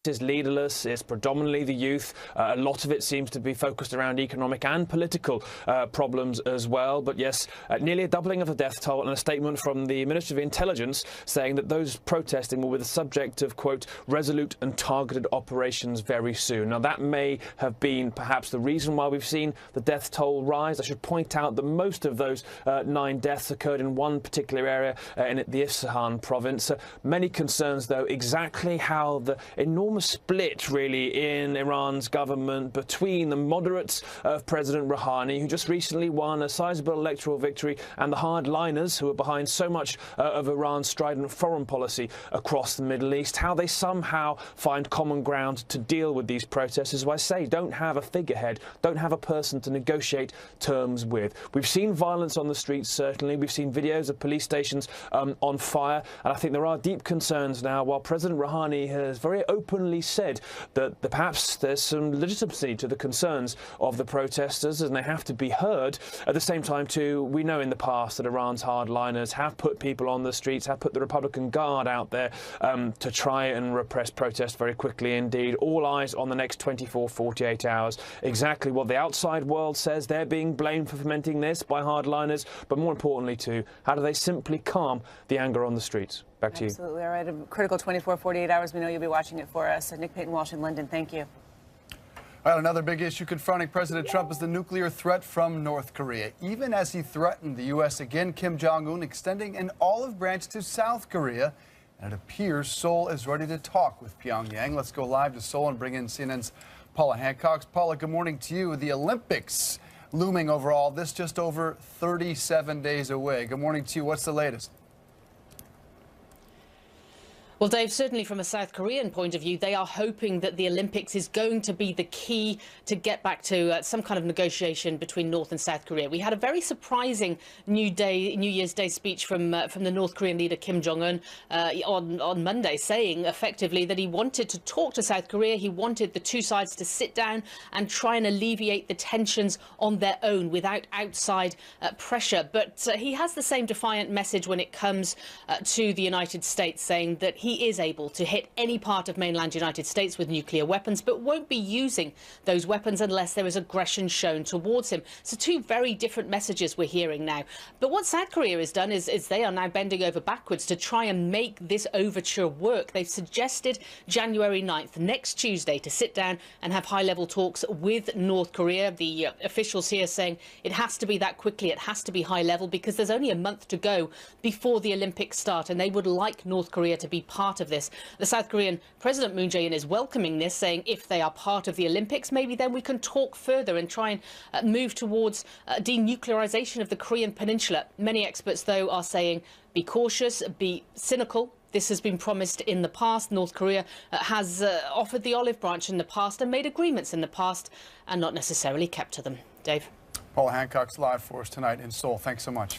is leaderless. It's predominantly the youth. A lot of it seems to be focused around economic and political problems as well. But yes, nearly a doubling of the death toll, and a statement from the Ministry of Intelligence saying that those protesting will be the subject of, quote, resolute and targeted operations very soon. Now, that may have been perhaps the reason why we've seen the death toll rise. I should point out that most of those 9 deaths occurred in one particular area in the Isfahan province. Many concerns, though, exactly how the enormous split really in Iran's government between the moderates of President Rouhani, who just recently won a sizable electoral victory, and the hardliners who are behind so much of Iran's strident foreign policy across the Middle East, how they somehow find common ground to deal with these protests. As I say, don't have a figurehead, don't have a person to negotiate terms with. We've seen violence on the streets, certainly. We've seen videos of police stations on fire, and I think there are deep concerns now, while President Rouhani has very openly said that perhaps there's some legitimacy to the concerns of the protesters and they have to be heard. At the same time, too, we know in the past that Iran's hardliners have put people on the streets, have put the Republican Guard out there to try and repress protest very quickly indeed. All eyes on the next 24, 48 hours. Exactly what the outside world says. They're being blamed for fomenting this by hardliners, but more importantly, too, how do they simply calm the anger on the streets? Back to you. Absolutely. All right. A critical 24, 48 hours. We know you'll be watching it for us. Nick Payton-Walsh in London. Thank you. All right, another big issue confronting President Trump is the nuclear threat from North Korea. Even as he threatened the U.S. again, Kim Jong-un extending an olive branch to South Korea. And it appears Seoul is ready to talk with Pyongyang. Let's go live to Seoul and bring in CNN's Paula Hancock. Paula, good morning to you. The Olympics looming over all this, just over 37 days away. Good morning to you. What's the latest? Well, Dave, certainly from a South Korean point of view, they are hoping that the Olympics is going to be the key to get back to some kind of negotiation between North and South Korea. We had a very surprising New Year's Day speech from the North Korean leader Kim Jong-un on Monday, saying effectively that he wanted to talk to South Korea. He wanted the two sides to sit down and try and alleviate the tensions on their own without outside pressure. But he has the same defiant message when it comes to the United States, saying that he is able to hit any part of mainland United States with nuclear weapons, but won't be using those weapons unless there is aggression shown towards him. So 2 very different messages we're hearing now. But what South Korea has done is they are now bending over backwards to try and make this overture work. They've suggested January 9th, next Tuesday, to sit down and have high-level talks with North Korea. The officials here saying it has to be that quickly, it has to be high-level, because there's only a month to go before the Olympics start, and they would like North Korea to be part of this. The South Korean President Moon Jae-in is welcoming this, saying if they are part of the Olympics, maybe then we can talk further and try and move towards denuclearization of the Korean Peninsula. Many experts, though, are saying be cautious, be cynical. This has been promised in the past. North Korea has offered the olive branch in the past and made agreements in the past and not necessarily kept to them. Dave. Paula Hancock's live for us tonight in Seoul. Thanks so much.